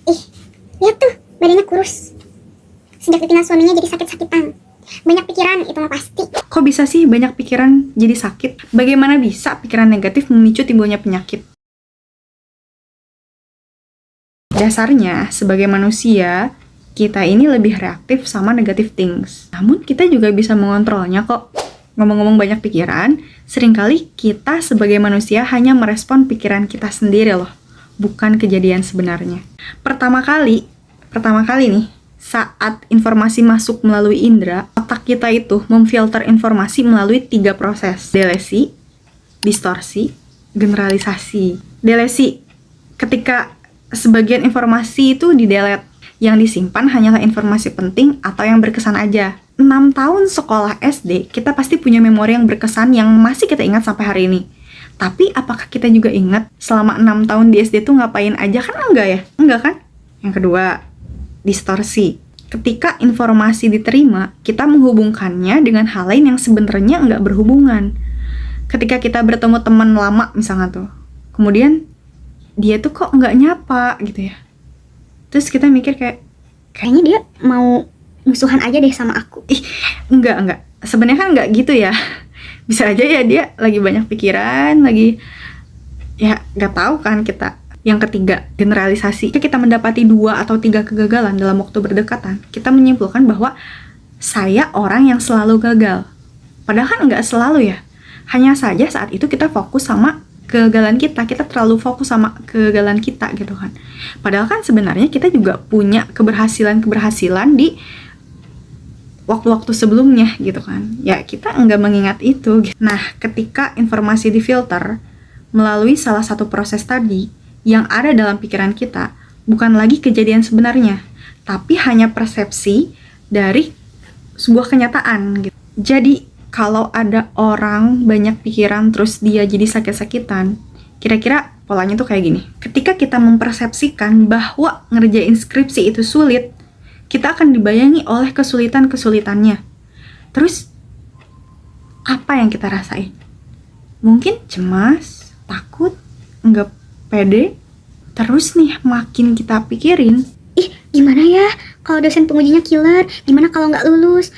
Ih, lihat tuh, badannya kurus. Sejak ditinggal suaminya jadi sakit-sakitan. Banyak pikiran, itu mah pasti. Kok bisa sih banyak pikiran jadi sakit? Bagaimana bisa pikiran negatif memicu timbulnya penyakit? Dasarnya, sebagai manusia, kita ini lebih reaktif sama negative things. Namun, kita juga bisa mengontrolnya kok. Ngomong-ngomong banyak pikiran, seringkali kita sebagai manusia hanya merespon pikiran kita sendiri loh, bukan kejadian sebenarnya. Pertama kali nih, saat informasi masuk melalui indera, otak kita itu memfilter informasi melalui 3 proses. Delesi, distorsi, generalisasi. Delesi, ketika sebagian informasi itu di-delete, yang disimpan hanyalah informasi penting atau yang berkesan aja. 6 tahun sekolah SD, kita pasti punya memori yang berkesan yang masih kita ingat sampai hari ini. Tapi apakah kita juga ingat selama 6 tahun di SD tuh ngapain aja? Kan enggak ya? Enggak kan? Yang kedua, distorsi. Ketika informasi diterima, kita menghubungkannya dengan hal lain yang sebenarnya enggak berhubungan. Ketika kita bertemu teman lama misalnya tuh, kemudian dia tuh kok enggak nyapa gitu ya. Terus kita mikir Kayaknya dia mau musuhan aja deh sama aku. enggak. Sebenarnya kan enggak gitu ya. Bisa aja ya dia lagi banyak pikiran, lagi ya enggak tahu kan kita. Yang ketiga, generalisasi. Ketika kita mendapati 2 atau 3 kegagalan dalam waktu berdekatan, kita menyimpulkan bahwa saya orang yang selalu gagal. Padahal kan enggak selalu ya. Hanya saja saat itu kita fokus sama kegagalan kita terlalu fokus sama kegagalan kita gitu kan. Padahal kan sebenarnya kita juga punya keberhasilan di waktu-waktu sebelumnya gitu kan. Ya kita enggak mengingat itu. Nah, ketika informasi difilter melalui salah satu proses tadi, yang ada dalam pikiran kita bukan lagi kejadian sebenarnya, tapi hanya persepsi dari sebuah kenyataan gitu. Jadi kalau ada orang banyak pikiran terus dia jadi sakit-sakitan, kira-kira polanya tuh kayak gini. Ketika kita mempersepsikan bahwa ngerjain skripsi itu sulit, kita akan dibayangi oleh kesulitan-kesulitannya. Terus, apa yang kita rasain? Mungkin cemas, takut, nggak pede. Terus nih, makin kita pikirin, Ih, gimana ya kalau dosen pengujinya killer? Gimana kalau nggak lulus?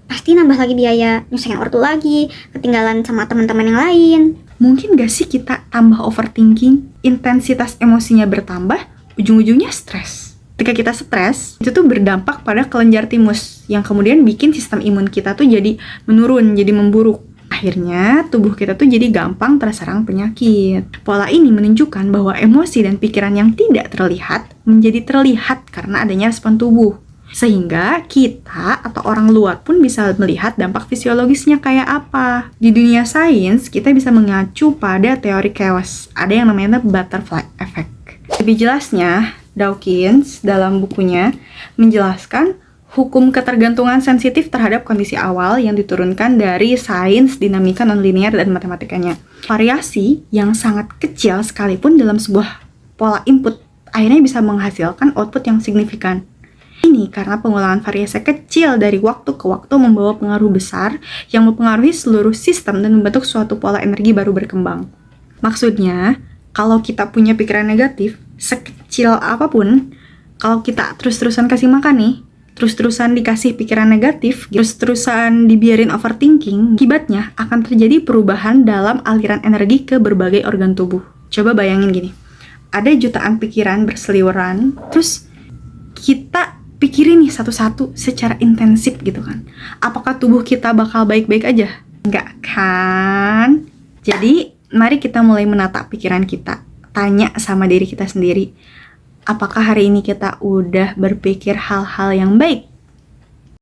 Pasti nambah lagi biaya, nyusahin ortu lagi, ketinggalan sama teman-teman yang lain. mungkin gak sih kita tambah overthinking, intensitas emosinya bertambah, ujung-ujungnya stres. Ketika kita stres, itu tuh berdampak pada kelenjar timus, yang kemudian bikin sistem imun kita tuh jadi menurun, jadi memburuk. Akhirnya, tubuh kita tuh jadi gampang terserang penyakit. Pola ini menunjukkan bahwa emosi dan pikiran yang tidak terlihat menjadi terlihat karena adanya respon tubuh. Sehingga kita atau orang luar pun bisa melihat dampak fisiologisnya kayak apa. Di dunia sains, kita bisa mengacu pada teori chaos. Ada yang namanya butterfly effect. Lebih jelasnya, Dawkins dalam bukunya menjelaskan hukum ketergantungan sensitif terhadap kondisi awal yang diturunkan dari sains dinamika nonlinear dan matematikanya. Variasi yang sangat kecil sekalipun dalam sebuah pola input akhirnya bisa menghasilkan output yang signifikan. Ini karena pengulangan variasi kecil dari waktu ke waktu membawa pengaruh besar yang mempengaruhi seluruh sistem dan membentuk suatu pola energi baru berkembang. Maksudnya, kalau kita punya pikiran negatif, sekecil apapun, kalau kita terus-terusan kasih makan nih, terus-terusan dikasih pikiran negatif, terus-terusan dibiarin overthinking, akibatnya akan terjadi perubahan dalam aliran energi ke berbagai organ tubuh. Coba bayangin gini, ada jutaan pikiran berseliweran, terus kita pikirin nih satu-satu secara intensif gitu kan. Apakah tubuh kita bakal baik-baik aja? Enggak kan? Jadi, mari kita mulai menata pikiran kita. Tanya sama diri kita sendiri, apakah hari ini kita udah berpikir hal-hal yang baik?